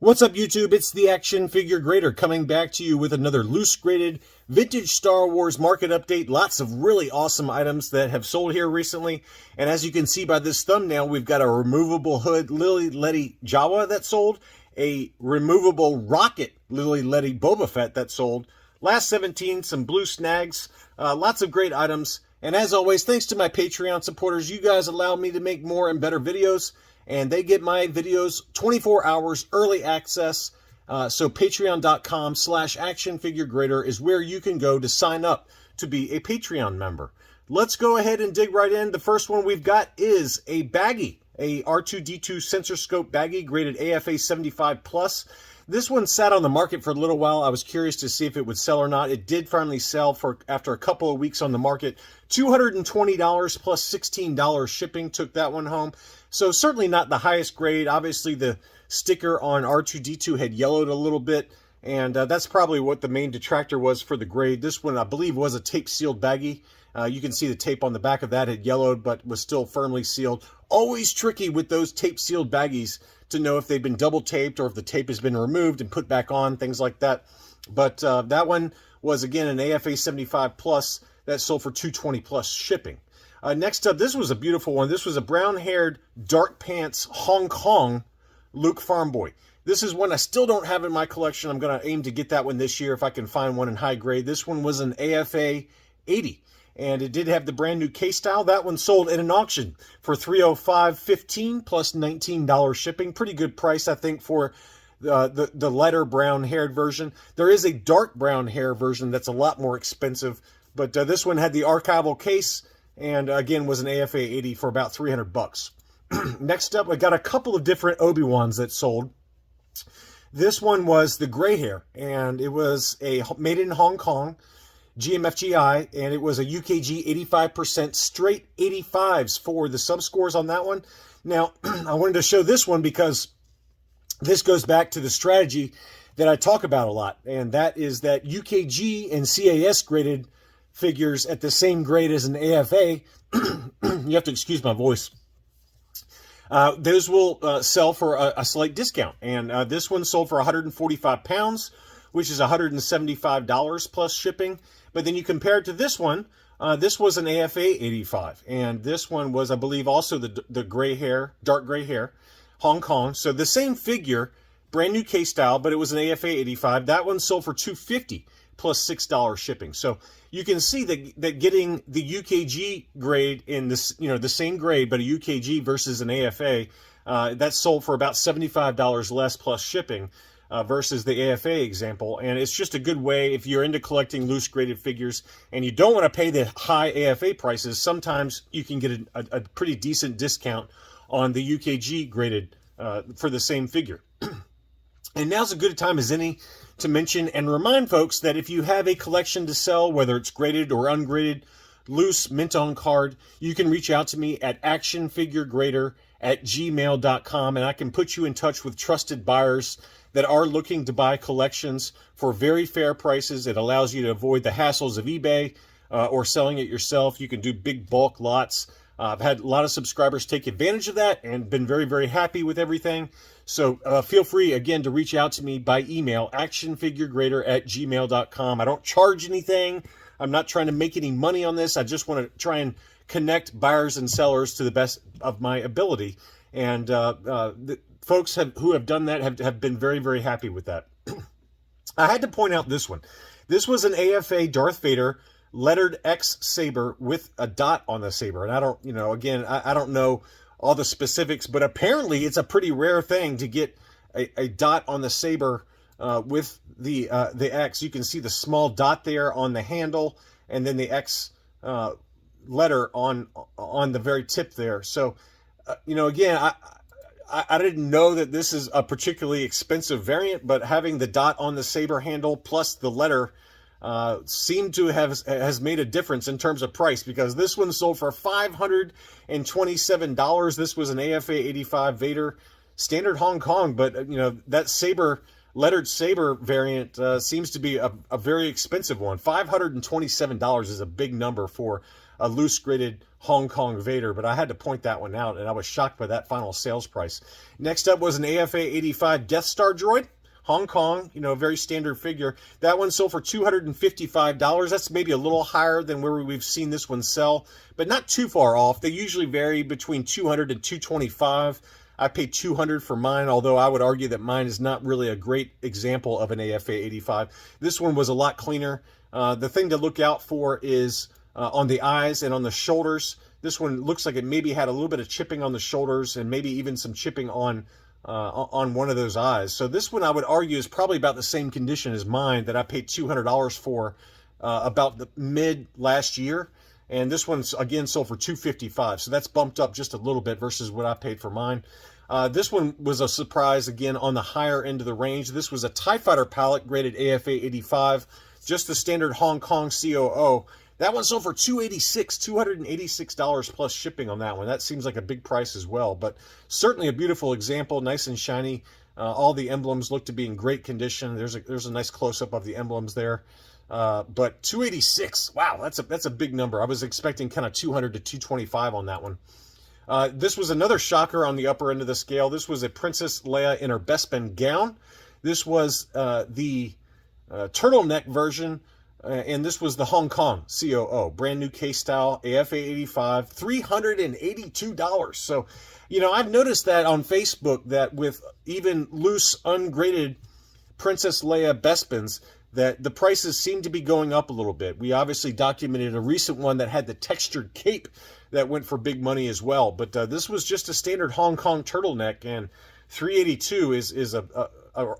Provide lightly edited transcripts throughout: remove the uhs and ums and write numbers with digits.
What's up, YouTube? It's the Action Figure Grader coming back to you with another loose graded vintage Star Wars market update. Lots of really awesome items that have sold here recently. And as you can see by this thumbnail, we've got a removable hood Lili Ledy Jawa that sold, a removable rocket Lili Ledy Boba Fett that sold. Last 17, some blue snags, lots of great items. And as always, thanks to my Patreon supporters, you guys allow me to make more and better videos. And they get my videos 24 hours early access. So patreon.com/actionfiguregrader is where you can go to sign up to be a Patreon member. Let's go ahead and dig right in. The first one we've got is a baggie, a R2-D2 sensor scope baggie graded AFA 75+. This one sat on the market for a little while. I was curious to see if it would sell or not. It did finally sell after a couple of weeks on the market. $220 plus $16 shipping took that one home. So certainly not the highest grade. Obviously the sticker on R2-D2 had yellowed a little bit, and that's probably what the main detractor was for the grade. This one, I believe, was a tape-sealed baggie. You can see the tape on the back of that had yellowed, but was still firmly sealed. Always tricky with those tape-sealed baggies to know if they've been double taped or if the tape has been removed and put back on, things like that. But that one was, again, an AFA 75+ that sold for $220 plus shipping. Next up, this was a beautiful one. This was a brown-haired, dark pants Hong Kong Luke Farm Boy. This is one I still don't have in my collection. I'm going to aim to get that one this year if I can find one in high grade. This one was an AFA 80. And it did have the brand new case style. That one sold at an auction for $305.15 plus $19 shipping. Pretty good price, I think, for the lighter brown-haired version. There is a dark brown hair version that's a lot more expensive, but this one had the archival case and, again, was an AFA 80 for about $300. Next up, I got a couple of different Obi-Wans that sold. This one was the gray hair, and it was made in Hong Kong, GMFGI, and it was a UKG 85% straight 85s for the sub-scores on that one. Now, I wanted to show this one because this goes back to the strategy that I talk about a lot, and that is that UKG and CAS graded figures at the same grade as an AFA, you have to excuse my voice, those will sell for a slight discount. And this one sold for 145 pounds, which is $175 plus shipping. But then you compare it to this one. This was an AFA 85, and this one was, I believe, also the gray hair, dark gray hair, Hong Kong. So the same figure, brand new case style, but it was an AFA 85. That one sold for $250 plus $6 shipping. So you can see that getting the UKG grade in this, the same grade, but a UKG versus an AFA, that sold for about $75 less plus shipping. Versus the AFA example. And it's just a good way if you're into collecting loose graded figures and you don't want to pay the high AFA prices. Sometimes you can get a pretty decent discount on the UKG graded for the same figure. And now's a good time as any to mention and remind folks that if you have a collection to sell, whether it's graded or ungraded, loose, mint on card, you can reach out to me at actionfiguregrader@gmail.com, and I can put you in touch with trusted buyers that are looking to buy collections for very fair prices. It allows you to avoid the hassles of eBay or selling it yourself. You can do big bulk lots. I've had a lot of subscribers take advantage of that and been very, very happy with everything. So feel free, again, to reach out to me by email, actionfiguregrader@gmail.com. I don't charge anything. I'm not trying to make any money on this. I just want to try and connect buyers and sellers to the best of my ability. And the folks who have done that have been very, very happy with that. I had to point out this one. This was an AFA Darth Vader lettered X saber with a dot on the saber. And I don't, again, I don't know all the specifics, but apparently it's a pretty rare thing to get a dot on the saber with the X. You can see the small dot there on the handle and then the X letter on the very tip there. So, again, I didn't know that this is a particularly expensive variant, but having the dot on the saber handle plus the letter seemed to has made a difference in terms of price, because this one sold for $527. This was an AFA 85 Vader standard Hong Kong, but that lettered saber variant seems to be a very expensive one. $527 is a big number for a loose graded Hong Kong Vader, but I had to point that one out, and I was shocked by that final sales price. Next up was an AFA 85 Death Star droid. Hong Kong, you know, very standard figure. That one sold for $255. That's maybe a little higher than where we've seen this one sell, but not too far off. They usually vary between $200 and $225. I paid $200 for mine, although I would argue that mine is not really a great example of an AFA 85. This one was a lot cleaner. The thing to look out for is on the eyes and on the shoulders. This one looks like it maybe had a little bit of chipping on the shoulders and maybe even some chipping on one of those eyes. So this one I would argue is probably about the same condition as mine that I paid $200 for about the mid last year. And this one's again sold for $255. So that's bumped up just a little bit versus what I paid for mine. This one was a surprise again on the higher end of the range. This was a TIE Fighter pallet graded AFA 85, just the standard Hong Kong COO. That one sold for $286 plus shipping on that one. That seems like a big price as well, but certainly a beautiful example, nice and shiny. All the emblems look to be in great condition. There's a nice close-up of the emblems there. But $286, wow, that's a big number. I was expecting kind of $200 to $225 on that one. This was another shocker on the upper end of the scale. This was a Princess Leia in her Bespin gown. This was the turtleneck version. And this was the Hong Kong COO, brand new case style, AFA 85, $382. So, you know, I've noticed that on Facebook that with even loose, ungraded Princess Leia Bespins, that the prices seem to be going up a little bit. We obviously documented a recent one that had the textured cape that went for big money as well. But this was just a standard Hong Kong turtleneck, and $382 is a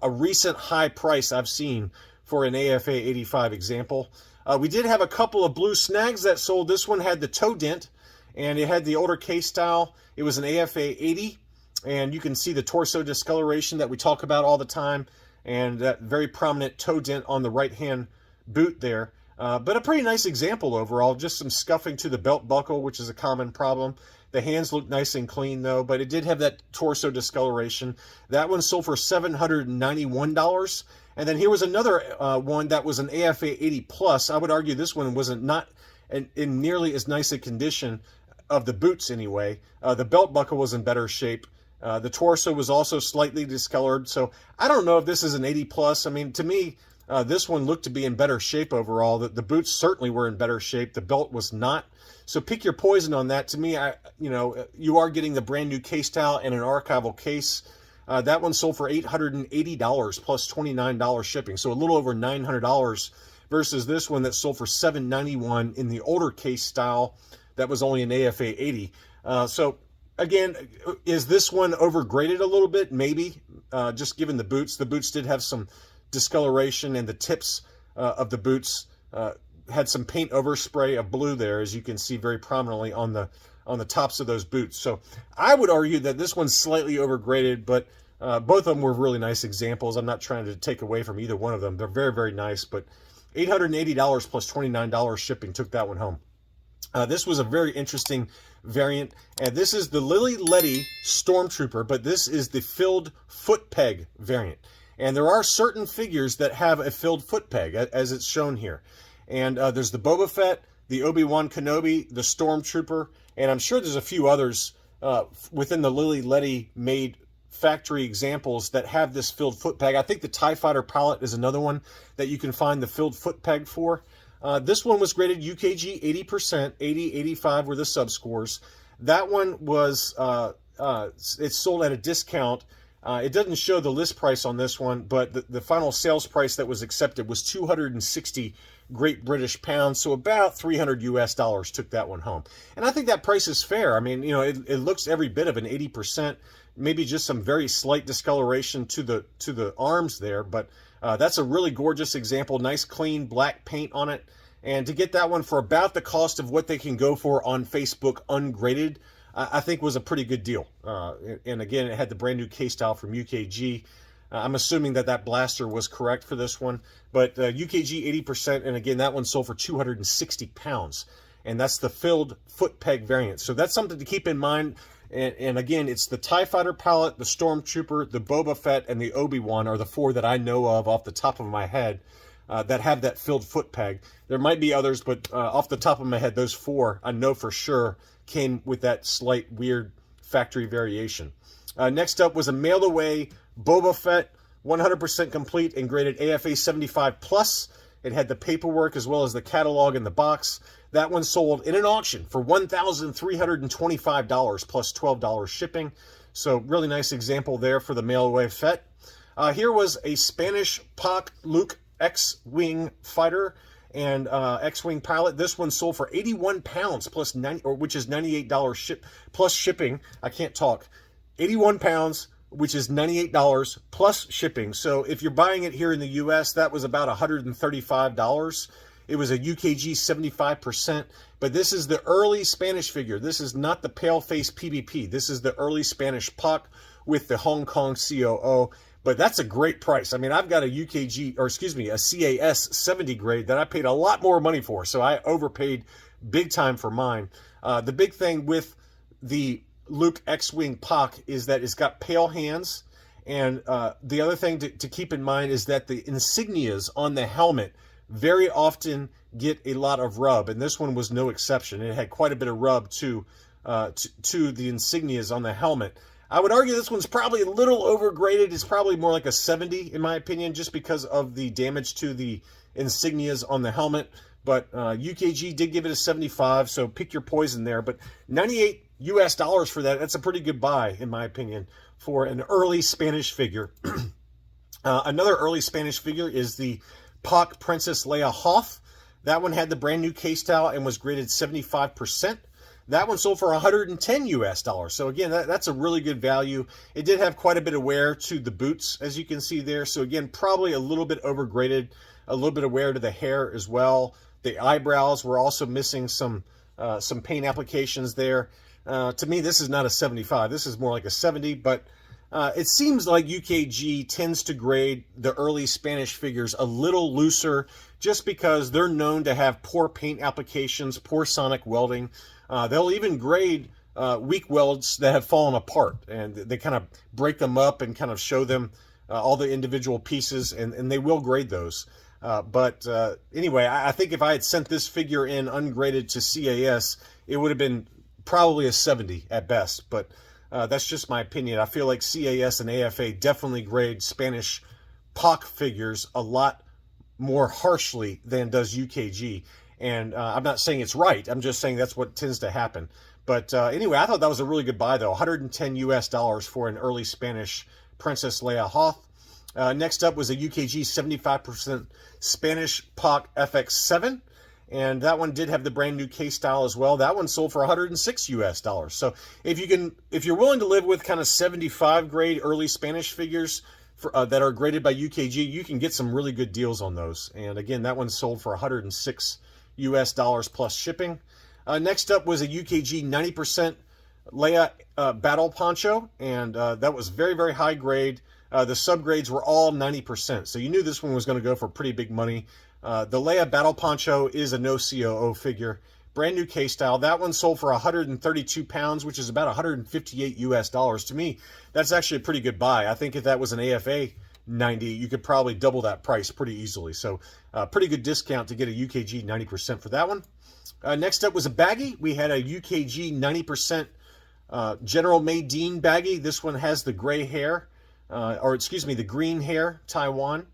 recent high price I've seen for an AFA 85 example. We did have a couple of blue snags that sold. This one had the toe dent, and it had the older case style. It was an AFA 80, and you can see the torso discoloration that we talk about all the time, and that very prominent toe dent on the right-hand boot there. But a pretty nice example overall, just some scuffing to the belt buckle, which is a common problem. The hands look nice and clean, though, but it did have that torso discoloration. That one sold for $791. And then here was another one that was an AFA 80 plus. I would argue this one wasn't not in nearly as nice a condition of the boots anyway. The belt buckle was in better shape. The torso was also slightly discolored. So I don't know if this is an 80 plus. I mean, to me, this one looked to be in better shape overall. The boots certainly were in better shape. The belt was not. So pick your poison on that. To me, you are getting the brand new case style and an archival case. That one sold for $880 plus $29 shipping, so a little over $900 versus this one that sold for $791 in the older case style that was only an AFA 80. So again, is this one overgraded a little bit? Maybe, just given the boots. The boots did have some discoloration, and the tips of the boots had some paint overspray of blue there, as you can see very prominently on the tops of those boots. So I would argue that this one's slightly overgraded, but both of them were really nice examples. I'm not trying to take away from either one of them. They're very, very nice, but $880 plus $29 shipping took that one home. This was a very interesting variant, and this is the Lili Ledy Stormtrooper, but this is the filled foot peg variant. And there are certain figures that have a filled foot peg, as it's shown here. And there's the Boba Fett, the Obi-Wan Kenobi, the Stormtrooper, and I'm sure there's a few others within the Lili Ledy made factory examples that have this filled foot peg. I think the TIE Fighter palette is another one that you can find the filled foot peg for. This one was graded UKG 80%, 80, 85 were the subscores. That one was, it's sold at a discount. It doesn't show the list price on this one, but the final sales price that was accepted was 260 Great British pounds, so about $300 US took that one home. And I think that price is fair. I mean, you know, it looks every bit of an 80%, maybe just some very slight discoloration to the arms there, but that's a really gorgeous example. Nice clean black paint on it. And to get that one for about the cost of what they can go for on Facebook ungraded, I think was a pretty good deal. And again, it had the brand new case style from UKG. I'm assuming that blaster was correct for this one, but UKG 80%, and again, that one sold for 260 pounds, and that's the filled foot peg variant. So that's something to keep in mind. And again, it's the TIE Fighter palette, the Stormtrooper, the Boba Fett, and the Obi-Wan are the four that I know of off the top of my head that have that filled foot peg. There might be others, but off the top of my head, those 4 I know for sure came with that slight weird factory variation. Next up was a mail-away Boba Fett, 100% complete and graded AFA 75+. It had the paperwork as well as the catalog in the box. That one sold in an auction for $1,325 plus $12 shipping. So really nice example there for the mail-away Fett. Here was a Spanish Poch Luke X-Wing fighter and X-Wing pilot. This one sold for 81 pounds plus which is $98 plus shipping. I can't talk. 81 pounds, which is $98 plus shipping. So if you're buying it here in the US, that was about $135. It was a UKG 75%, but this is the early Spanish figure. This is not the pale-face PvP. This is the early Spanish Poch with the Hong Kong COO, but that's a great price. I mean, I've got a UKG, or excuse me, a CAS 70 grade that I paid a lot more money for, so I overpaid big time for mine. The big thing with the Luke X-Wing Poch is that it's got pale hands, and the other thing to keep in mind is that the insignias on the helmet very often get a lot of rub, and this one was no exception. It had quite a bit of rub to the insignias on the helmet. I would argue this one's probably a little overgraded. It's probably more like a 70 in my opinion, just because of the damage to the insignias on the helmet. But UKG did give it a 75, so pick your poison there. But $98 US for that, that's a pretty good buy in my opinion for an early Spanish figure. Another early Spanish figure is the Poch Princess Leia Hoth. That one had the brand new case style and was graded 75%. That one sold for $110 US. So again, that's a really good value. It did have quite a bit of wear to the boots, as you can see there. So again, probably a little bit overgraded, a little bit of wear to the hair as well. The eyebrows were also missing some paint applications there. To me, this is not a 75. This is more like a 70, but it seems like UKG tends to grade the early Spanish figures a little looser just because they're known to have poor paint applications, poor sonic welding. They'll even grade weak welds that have fallen apart, and they kind of break them up and kind of show them all the individual pieces, and they will grade those. But anyway, I think if I had sent this figure in ungraded to CAS, it would have been probably a 70 at best, but that's just my opinion. I feel like CAS and AFA definitely grade Spanish Poch figures a lot more harshly than does UKG. And I'm not saying it's right. I'm just saying that's what tends to happen. But anyway, I thought that was a really good buy, though. $110 US for an early Spanish Princess Leia Hoth. Next up was a UKG 75% Spanish Poch FX7. And that one did have the brand new case style as well. That one sold for $106 US. So if you're willing to live with kind of 75 grade early Spanish figures that are graded by UKG, you can get some really good deals on those. And again, that one sold for $106 US plus shipping. Next up was a UKG 90% Leia Battle Poncho, and that was very, very high grade. The subgrades were all 90%, so you knew this one was going to go for pretty big money. The Leia Battle Poncho is a no COO figure, brand new case style. That one sold for 132 pounds, which is about $158 US. To me, that's actually a pretty good buy. I think if that was an AFA 90, you could probably double that price pretty easily. So pretty good discount to get a UKG 90% for that one. Next up was a baggie. We had a UKG 90% General Madine baggie. This one has the gray hair, the green hair, Taiwan.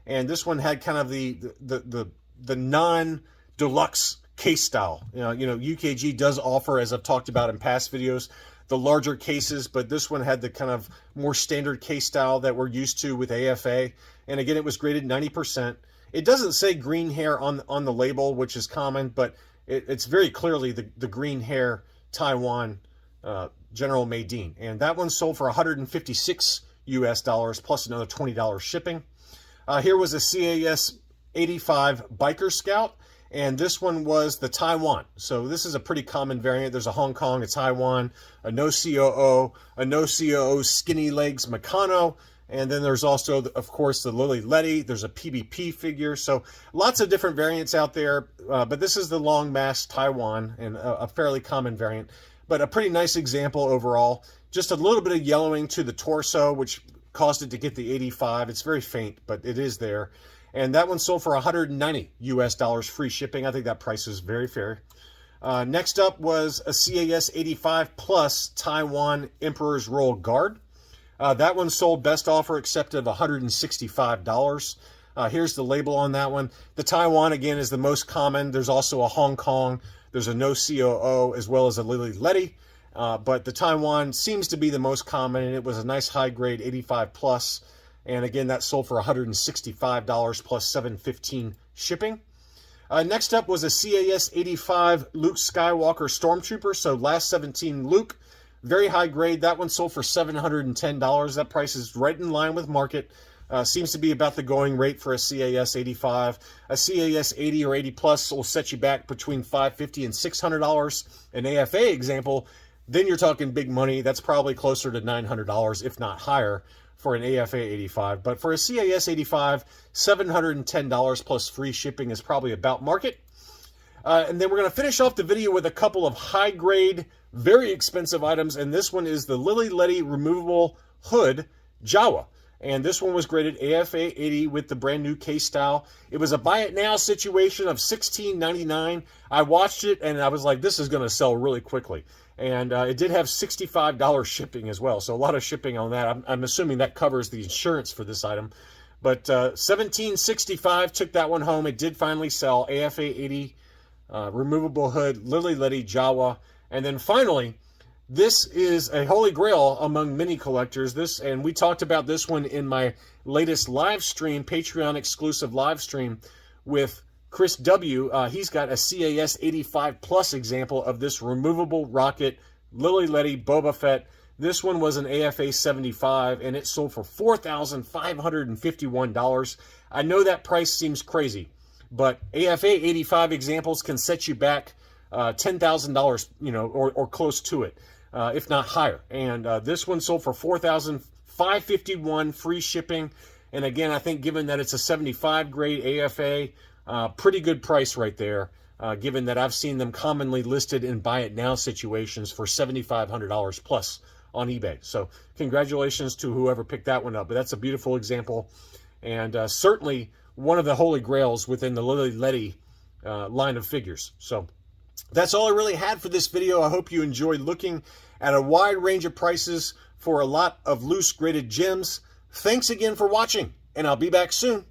And this one had kind of the non-deluxe case style. You know, UKG does offer, as I've talked about in past videos, the larger cases, but this one had the kind of more standard case style that we're used to with AFA. And again, it was graded 90%. It doesn't say green hair on the label, which is common, but it's very clearly the green hair Taiwan General Madine. And that one sold for $156 US plus another $20 shipping. Here was a CAS 85 Biker Scout, and this one was the Taiwan. So this is a pretty common variant. There's a Hong Kong, a Taiwan, a no COO Skinny Legs Meccano, and then there's also, of course, the Lili Ledy. There's a PvP figure. So lots of different variants out there, but this is the long mask Taiwan, and a fairly common variant, but a pretty nice example overall. Just a little bit of yellowing to the torso, which caused it to get the 85. It's very faint, but it is there. And that one sold for $190 US free shipping. I think that price is very fair. Next up was a CAS 85 Plus Taiwan Emperor's Royal Guard. That one sold best offer accepted of $165. Here's the label on that one. The Taiwan, again, is the most common. There's also a Hong Kong. There's a no COO as well as a Lili Ledy. But the Taiwan seems to be the most common, and it was a nice high-grade 85 Plus. And again, that sold for $165 plus $715 shipping. Next up was a CAS 85 Luke Skywalker Stormtrooper. So last 17 Luke. Very high grade. That one sold for $710. That price is right in line with market. Seems to be about the going rate for a CAS 85. A CAS 80 or 80 Plus will set you back between $550 and $600. An AFA example, then you're talking big money. That's probably closer to $900, if not higher, for an AFA 85. But for a CAS 85, $710 plus free shipping is probably about market. And then we're going to finish off the video with a couple of high-grade, very expensive items. And this one is the Lili Ledy removable hood Jawa. And this one was graded AFA 80 with the brand new case style. It was a buy it now situation of $16.99. I watched it and I was like, this is going to sell really quickly. And it did have $65 shipping as well. So a lot of shipping on that. I'm assuming that covers the insurance for this item. But $17.65, took that one home. It did finally sell. AFA 80, removable hood, Lili Ledy Jawa. And then finally, this is a holy grail among mini collectors. And we talked about this one in my latest live stream, Patreon exclusive live stream with Chris W. He's got a CAS 85 Plus example of this removable rocket Lili Ledy Boba Fett. This one was an AFA 75 and it sold for $4,551. I know that price seems crazy, but AFA 85 examples can set you back $10,000, or close to it, if not higher. And this one sold for $4,551 free shipping. And again, I think given that it's a 75 grade AFA, pretty good price right there, given that I've seen them commonly listed in buy it now situations for $7,500 plus on eBay. So congratulations to whoever picked that one up. But that's a beautiful example, and certainly one of the holy grails within the Lili Ledy line of figures. So that's all I really had for this video. I hope you enjoyed looking at a wide range of prices for a lot of loose graded gems. Thanks again for watching, and I'll be back soon.